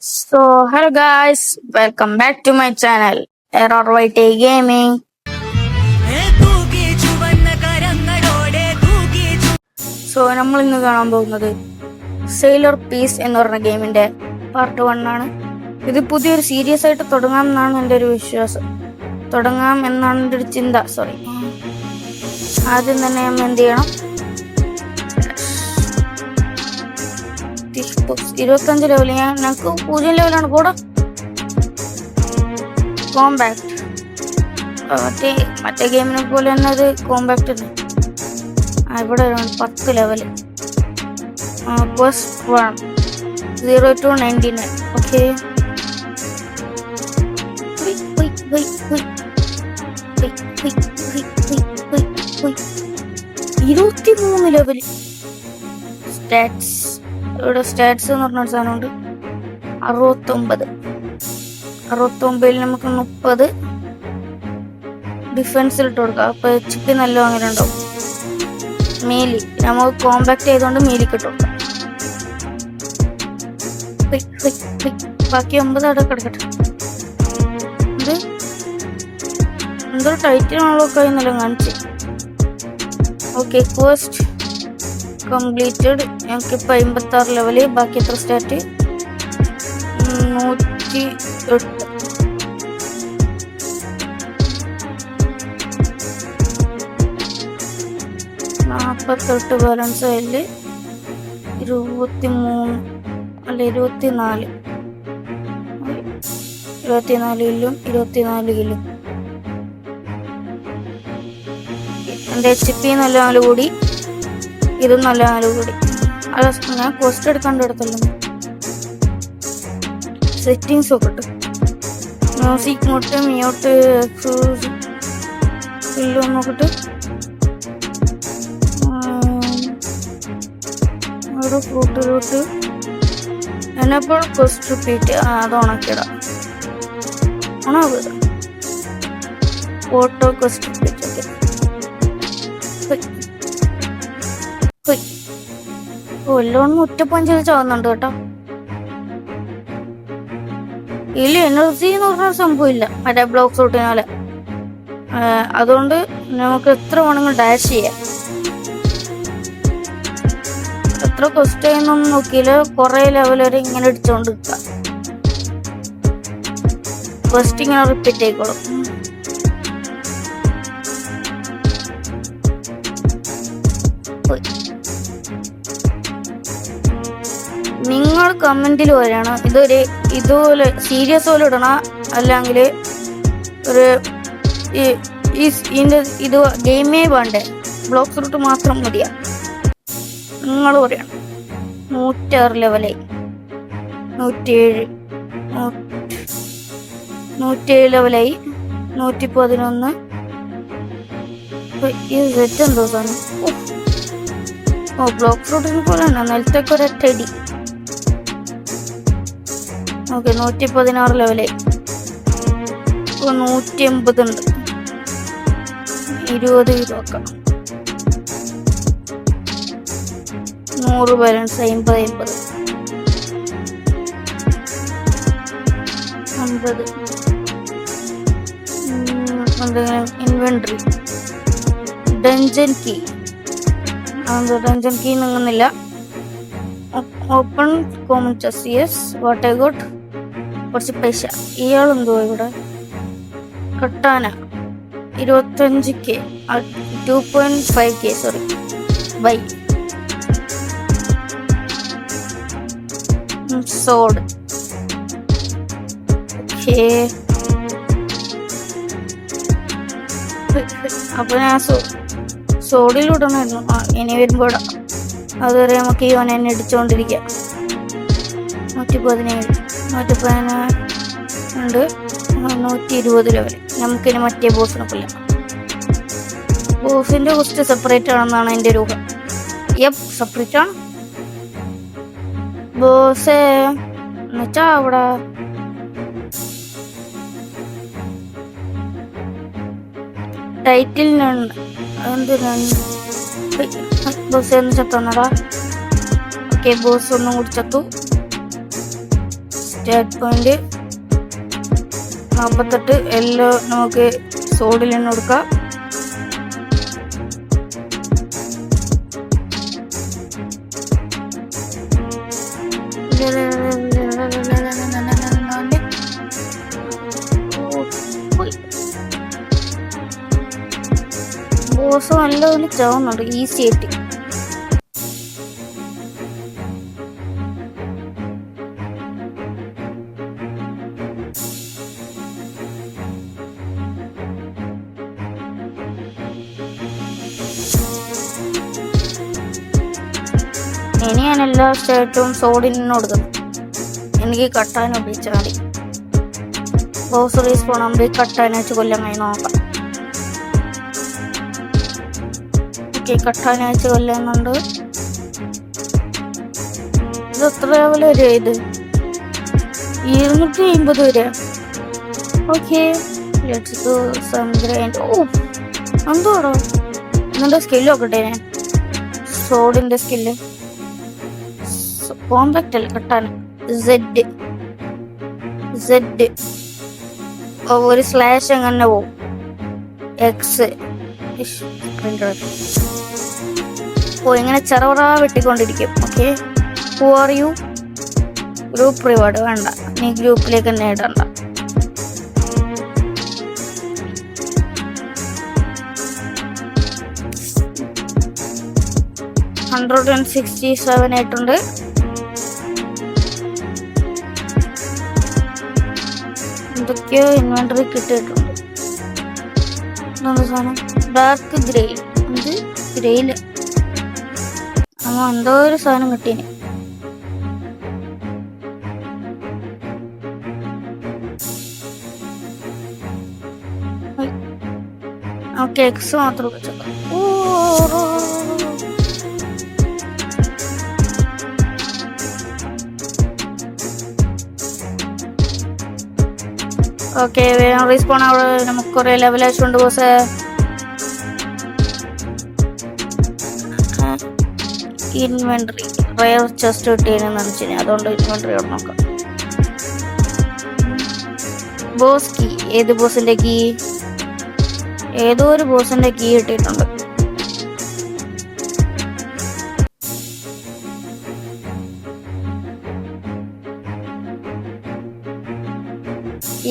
Hello guys, welcome back to my channel, RRYT Gaming. നമ്മൾ ഇന്ന് കാണാൻ പോകുന്നത് സെയിലർ പീസ് എന്ന് പറഞ്ഞ ഗെയിമിന്റെ പാർട്ട് 1 ആണ്. ഇത് പുതിയൊരു സീരീസ് ആയിട്ട് തുടങ്ങാം എന്നാണ് എൻ്റെ ഒരു വിശ്വാസം. തുടങ്ങാം എന്നാണ് എൻ്റെ ഒരു ചിന്ത. ആദ്യം തന്നെ നമ്മൾ എന്ത് ചെയ്യണം? 25 ലെവൽ. ഞങ്ങൾക്ക് 0 ലെവലാണ് കൂടെ. കോമ്പാക്ട് മറ്റേ ഗെയിമിനെ പോലെ തന്നെ അത് കോമ്പാക്ട് അല്ലേ. ഇവിടെ 10 level. 0 to 99. Okay, 23 level. Stats, ഇവിടെ സ്റ്റാറ്റ്സ് എന്ന് പറഞ്ഞൊരു സാധനമുണ്ട്. 69 നമുക്ക് 30 ഡിഫൻസിൽ ഇട്ട് കൊടുക്കാം. അപ്പൊ HP നല്ല അങ്ങനെ ഉണ്ടാവും. മീലി നമുക്ക് കോമ്പാക്ട് ചെയ്തോണ്ട് മീലിക്ക് ഇട്ട് കൊടുക്കാം. ബാക്കി 9 അവിടെ കിടക്കട്ടെ. ഇത് എന്തൊരു ടൈറ്റിലാണല്ലോ കഴിയുന്നല്ലോ കാണിച്ച്. Okay, quest completed. ഞങ്ങൾക്കിപ്പോൾ 56 ലെവല്. ബാക്കി എത്ര സ്റ്റാറ്റ്? 108. 48 ബാലൻസ്. അതിൽ 23 അല്ല 24 കില്ലും 24 കില്ലും. എൻ്റെ HP നല്ല 4 കൂടി, ഇതും നല്ല 4 കൂടി. അത് ഞാൻ കോസ്റ്റ് എടുക്കാണ്ട് എടുത്തല്ലോ. സെറ്റിങ്സ് നോക്കട്ടെ. മ്യൂസിക് നോട്ട്, മ്യൂട്ട്, എക്സ്ക്ലൂസീവ് നോക്കട്ടെ. ഒരു ഫ്രൂട്ട് എന്നെപ്പോൾ കോസ്റ്റ് റിപ്പീറ്റ് അത് ഉണക്കിടാം. Auto cost repeat. എല്ലാം 105 ചാവുന്നുണ്ട് കേട്ടോ. ഇതിൽ എനർജി എന്ന് പറഞ്ഞ സംഭവമില്ല മറ്റേ ബ്ലോക്ക് റൂട്ടിനാല്. അതുകൊണ്ട് നമുക്ക് എത്ര വേണമെങ്കിലും ഡാഷ് ചെയ്യാം. എത്ര കോസ്റ്റ് ചെയ്യുന്നൊന്നും നോക്കിയില്ല. കുറെ ലെവൽ വരെ ഇങ്ങനെ അടിച്ചോണ്ട് നിൽക്കാം. ഫസ്റ്റ് ഇങ്ങനെ റിപ്പീറ്റ് ആയിക്കോളും. നിങ്ങൾ കമന്റിൽ വരണം ഇതുപോലെ സീരിയസ് പോലെ ഇടണ, അല്ലെങ്കിൽ ഒരു ഇത് ഗെയിമേ വേണ്ടേ, ബ്ലോക്ക് റൂട്ട് മാത്രം മതിയാ. നിങ്ങൾ പറയണം. 106 ലെവലായി. 107 ലെവലായി. 111. ഈ സെറ്റ് എന്തോ സാധനം. ബ്ലോക്ക് റൂട്ടിനെ പോലെ തന്നെ നിലത്തേക്ക് ഒരൊറ്റടി. ഓക്കെ, 116 ലെവലായി. 180 ഉണ്ട്. 20 നോക്കാം. 100 ബാലൻസ്. 50 50. എന്തെങ്കിലും inventory. Dungeon key. Dungeon key നീങ്ങുന്നില്ല. Open common chest. Yes, what I got. കുറച്ച് പൈസ. ഇയാളെന്തോ ഇവിടെ. Katana 25K. 2.5K. Sorry, buy. Sword. Okay, അപ്പൊ ഞാൻ സോഡിലിടണമായിരുന്നു. ഇനി വരുമ്പോടാ. അതുവരെ നമുക്ക് ഈ ഓനെ അടിച്ചോണ്ടിരിക്കാം. 117 ഉണ്ട്. 120 ലെവൽ. നമുക്കിനി മറ്റേ ബോസിനെ കൊല്ലാം. ബോസിന്റെ കോസ്റ്റ് സെപ്പറേറ്റ് ആണെന്നാണ് എൻ്റെ ഒരു ഊഹം. സെപ്പറേറ്റ് ആണ് ബോസ് എന്നുവെച്ചാ. അവിടെ ടൈറ്റിലിനുണ്ട്. ബോസ് എന്ന് ചത്തന്നടാ. ഓക്കെ, ബോസ് ഒന്നും കൂടി ചത്തു. Stat point 48. എല്ലാം നമുക്ക് സോഡിൽ തന്നെ കൊടുക്കാം. ബോസ് നല്ലപോലെ ചാവുന്നുണ്ട് ഈസി ആയിട്ട്. ഇനി ഞാൻ എല്ലാ സ്റ്റേറ്റും സോഡിന് കൊടുക്കുന്നു. എനിക്ക് കട്ടാൻ ഉപയോഗിച്ചാൽ മതി. ബോസ് റീസ്പോൺ ആകുമ്പോൾ കട്ടാൻ വെച്ച് കൊല്ലാൻ കഴിയും. നോക്കാം. ഓക്കെ, കട്ടാൻ വെച്ച് കൊല്ലുന്നുണ്ട്. ഇത് എത്ര ലെവൽ വരെ? ഇത് 250 വരെ. ഓക്കെ, എന്തോടോ എന്നിന്റെ സ്കില്ല് നോക്കട്ടെ. ഞാൻ സോഡിന്റെ സ്കില്ല് കോമ്പാക്ട് അല്ല, കട്ടാൻ. സെഡ് ഒരു സ്ലാഷ് അങ്ങനെ പോവും. എക്സ് ഇങ്ങനെ ചെറവറ വെട്ടിക്കൊണ്ടിരിക്കും. Okay, who are you? Group reward വേണ്ട, നീ ഗ്രൂപ്പിലേക്ക് തന്നെ ഇടണ്ട. $167 ആയിട്ടുണ്ട്. എന്തൊക്കെയോ ഇൻവെന്ററി കിട്ടിയിട്ടുണ്ട്. സാധനം ഡാർക്ക് ഗ്രേയിൽ. ഇത് ഗ്രേയില് എന്തോ ഒരു സാധനം കിട്ടീന്. ഓക്കെ, എക്സ് മാത്രം വെച്ചേക്കാം. ഓക്കെ, വേഗം റീസ്പോൺ അവിടെ. നമുക്ക് കുറെ ലെവൽ ആയിട്ടുണ്ട് ബോസ്. ഇൻവെന്ററി റയർ ചെസ്റ്റ് കിട്ടിയെന്ന് വെച്ചാൽ അതുകൊണ്ട് ഇൻവെന്ററി അവിടെ നോക്കാം. Boss key. ഏത് ബോസിന്റെ കീ? ഏതോ ഒരു ബോസിന്റെ കീ കിട്ടിയിട്ടുണ്ട്.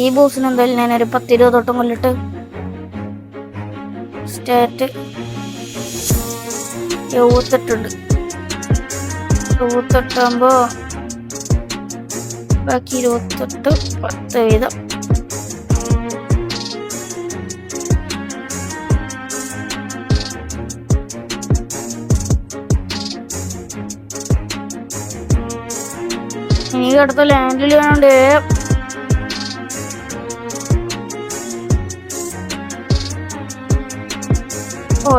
ഈ ബോസിന് എന്തായാലും ഞാനൊരു 10-20 തൊട്ടും കൊല്ലിട്ട് സ്റ്റാറ്റ് 78 ആകുമ്പോ ബാക്കി 28 10 വീതം. എനിക്ക് അടുത്ത ലാൻഡിൽ വേണ്ടേ.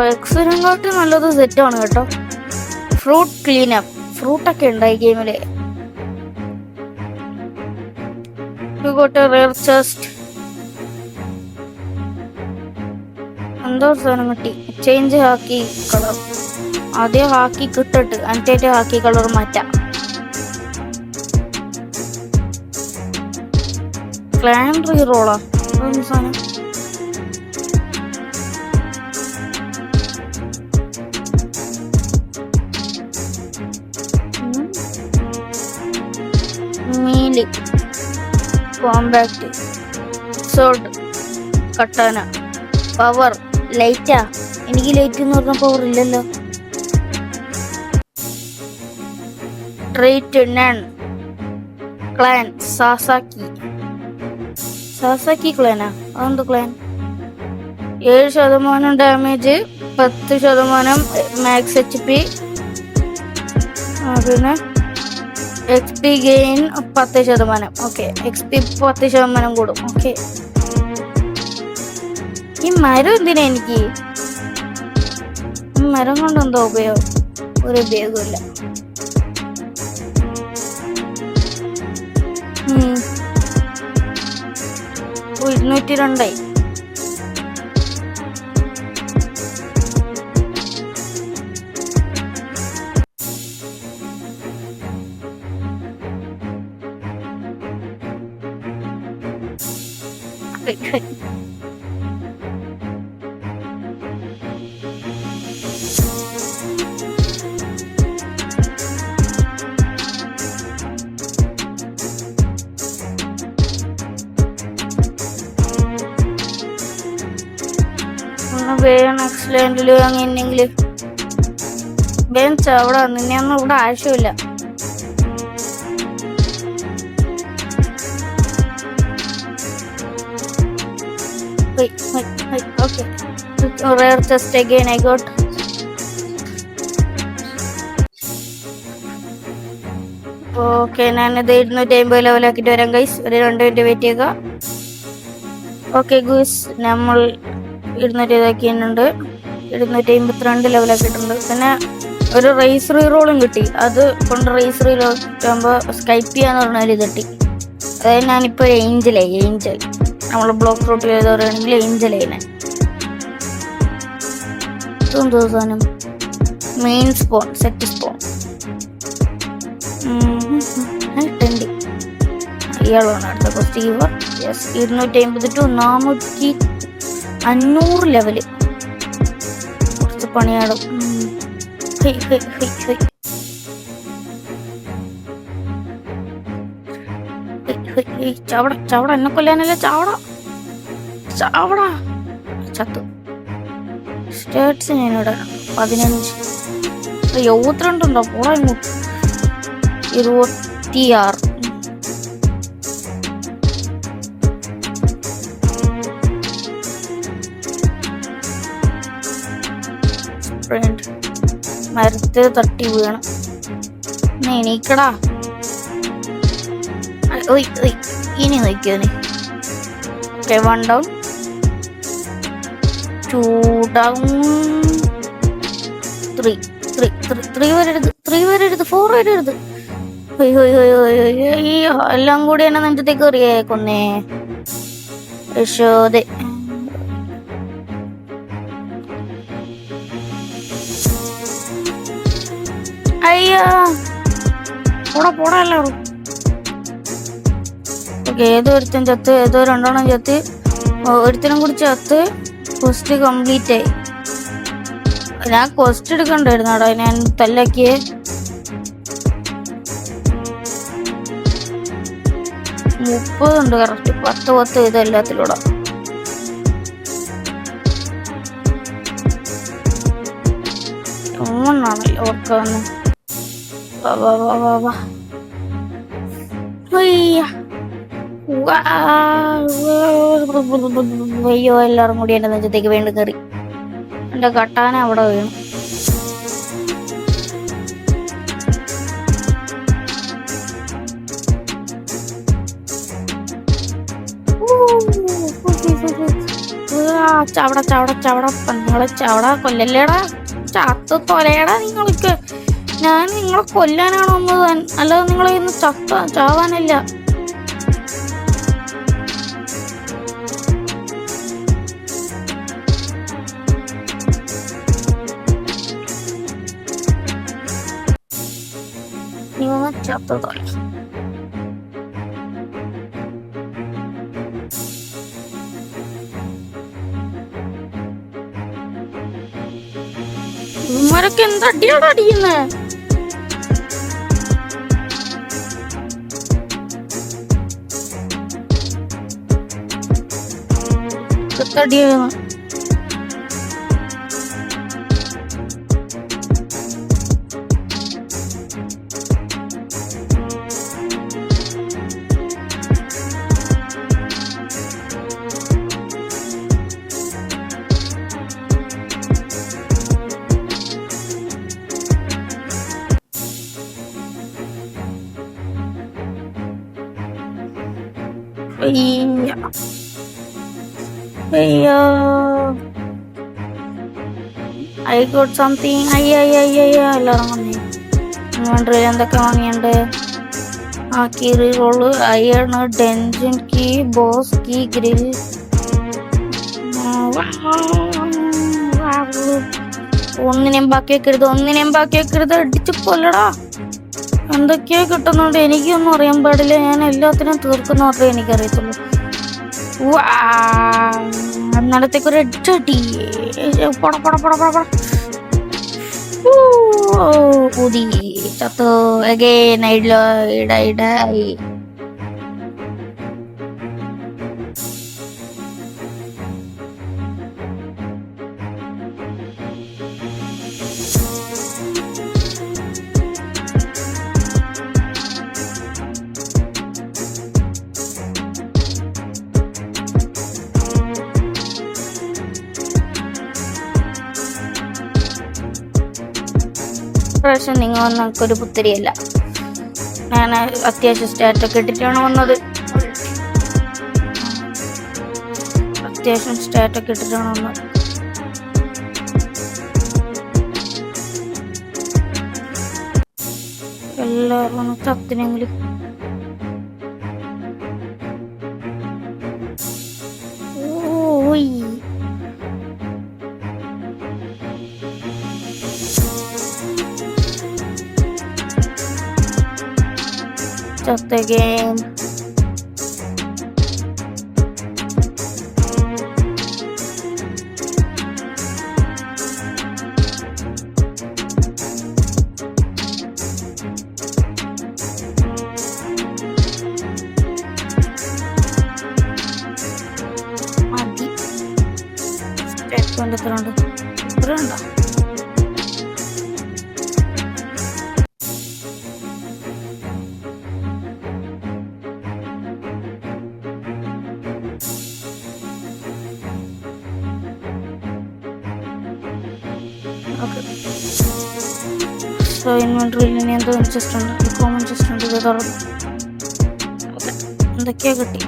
എക്സിനെക്കാട്ടി നല്ലത് സെറ്റാണ് കേട്ടോ. Fruit cleanup. ഫ്രൂട്ടൊക്കെ ഉണ്ട് ഈ ഗെയിമില്. Rare chest. എന്തോ സാധനം കിട്ടി. Change khaki colour. ആദ്യം ഹാക്കി കിട്ടിട്ട് എന്നിട്ട് ഹാക്കി കളർ മാറ്റാം. ക്ലാൻ റീറോളാ സാധനം. കോമ്പാക്ട് സോഡ് കട്ടാന. പവർ ലൈറ്റാ. എനിക്ക് ലൈറ്റ് എന്ന് പറഞ്ഞ പവർ ഇല്ലല്ലോ. Trait none. ക്ലാൻ സാസാക്കി ക്ലാനാ. അതെന്ത് ക്ലാൻ? 7% ഡാമേജ്, 10% മാക്സ് HP, പിന്നെ XP ഗെയിൻ 10%. ഓക്കെ, XP 10% കൂടും. ഓക്കെ, ഈ മരം എന്തിനാ എനിക്ക്? മരം കൊണ്ട് എന്തോ ഉപയോഗം? ഒരു ഉപയോഗമില്ല. 202 ആയി. വേഗം നെക്സ്റ്റ് ലാൻഡിൽ അങ്ങനെയെങ്കിൽ വേഗം ചവിടെ നിന്നെയൊന്നും ഇവിടെ ആവശ്യമില്ല. Okay. Rare chest again I got. Okay, ഞാനിത് 250 ലെവലാക്കിയിട്ട് വരാം ഗൈസ്. ഒരു 2 മിനിറ്റ് വെയിറ്റ് ചെയ്യുക. ഓക്കെ ഗൈസ്, നമ്മൾ 200 ഇതാക്കിയിട്ടുണ്ട്. 252 ലെവലാക്കിയിട്ടുണ്ട്. പിന്നെ ഒരു റേസ് റീറോളും കിട്ടി. അത് കൊണ്ട് റേസ് റീറോൾ കിട്ടുമ്പോൾ സ്കൈപ്പ് ചെയ്യാന്ന് പറഞ്ഞാൽ ഇത് കിട്ടി. അതായത് ഞാനിപ്പോൾ ഏഞ്ചൽ നമ്മൾ ബ്ലോക്ക് റൂട്ടിൽ ചെയ്ത് പറയുകയാണെങ്കിൽ ഏഞ്ചൽ ചെയ്യുന്നത്. സാധനം മെയിൻ സ്പോൺ സെറ്റ് സ്പോൺ ഇയാളാണ് അടുത്ത first giver. Yes, 250 to 400 level. കുറച്ച് പണിയാടും. ചവട എന്നെ കൊല്ലാനല്ലേ. ചവട ചത്തു. സ്റ്റേറ്റ്സ് ഞാനിവിടെ 15 72 പോടാ ഇങ്ങോട്ട്. 26 മരത്തിൽ തട്ടി വീണം. എണീക്കടാ. ഇനി നോക്കിയോ നീ. ഓക്കെ, 1 down 2 down 3 വരരുത് 4 വരരുത്. എല്ലാം കൂടി എന്നെ നെഞ്ചത്തേക്ക് എറിയേ കൊന്നേ. യശോദേ. അയ്യോ പോടാ എല്ലാവരും. ഓക്കെ, ഏതോ ഒരുത്തൻ ചത്ത്, ഏതോ 2 ചത്ത്, ഒരുത്തനും കൂടി ചത്ത്. ക്വസ്റ്റ് കംപ്ലീറ്റ് ആയി. ഞാൻ ക്വസ്റ്റ് എടുക്കണ്ടായിരുന്നാടോ, ഞാൻ തല്ലാക്കിയേ. ഉണ്ട് കറക്റ്റ്. 10 ഇത് എല്ലാത്തിലൂടെ. ഒന്നാണല്ലോ ഓർക്കാന്ന്. അയ്യോ, എല്ലാരും കൂടി എന്റെ നെഞ്ചത്തേക്ക് വീണ്ടും കയറി. എന്റെ കട്ടാന അവിടെ വീണു. ചവട കൊല്ലല്ലേടാ. ചത്ത് തൊലയടാ നിങ്ങൾക്ക്. ഞാൻ നിങ്ങളെ കൊല്ലാനാണ് വന്നത്, അല്ലാതെ നിങ്ങളെ ഇന്ന് ചാവാനല്ല. നിങ്ങൾ ചത്ത തൊല. ഇവന്മാരൊക്കെ എന്താ അടിയാടാ അടിക്കുന്നേ. അടിയാണ്. അയ്യോ, ഐ ഗോട്ട് സംതിങ്. അയ്യോ എല്ലാവരും വന്നേ. ഇൻവെന്ററിയിൽ എന്തൊക്കെ വാങ്ങിയുണ്ട്? ആ key roll, iron, dungeon key, boss key, grill. ഒന്നിനെയും ബാക്കി വെക്കരുത്. അടിച്ചു കൊല്ലടാ. എന്തൊക്കെയോ കിട്ടുന്നുണ്ട്, എനിക്കൊന്നും അറിയാൻ പാടില്ല. ഞാൻ എല്ലാത്തിനും തീർക്കുന്ന മാത്രമേ എനിക്കറിയത്തുള്ളൂ. നടത്തേക്ക് ഒരു അടി. ഊതി ചത്തു. അഗൈൻ ഇടായി. പ്രാവശ്യം നിങ്ങൾ വന്നൊരു പുത്തിരിയല്ല. ഞാൻ അത്യാവശ്യം സ്റ്റാറ്റൊക്കെ ഇട്ടിട്ടാണ് വന്നത്. എല്ലാവരും ചത്തിനെങ്കിലും again. സോ ഇൻവെന്ററിയിൽ ഇനി എന്തോ ചെസ്റ്റ് ഉണ്ട്, കോമൺ ചെസ്റ്റ് ഉണ്ട്. ഇത് തുറന്നു. എന്തൊക്കെയാ കിട്ടി?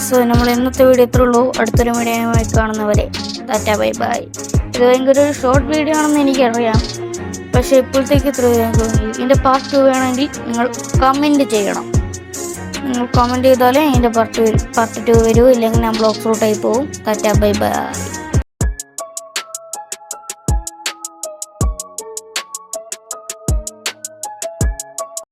സോ നമ്മൾ ഇന്നത്തെ വീഡിയോ ഇത്രേ ഉള്ളൂ. അടുത്തൊരു വീഡിയോയുമായി കാണുന്നവരെ ടാറ്റാ ബൈ ബൈ. ഇത് ഭയങ്കര ഒരു ഷോർട്ട് വീഡിയോ ആണെന്ന് എനിക്കറിയാം, പക്ഷെ ഇപ്പോഴത്തേക്ക് ഇത്ര തോന്നി. ഇതിൻ്റെ പാർട്ട് 2 വേണമെങ്കിൽ നിങ്ങൾ കമൻറ്റ് ചെയ്യണം. നിങ്ങൾ കമൻറ്റ് ചെയ്താലേ അതിൻ്റെ പാർട്ട് 2 വരൂ, ഇല്ലെങ്കിൽ ഞാൻ ബ്ലോക്ക് ത്രൂ ടൈപ്പ് പോവും. Tata bye bye.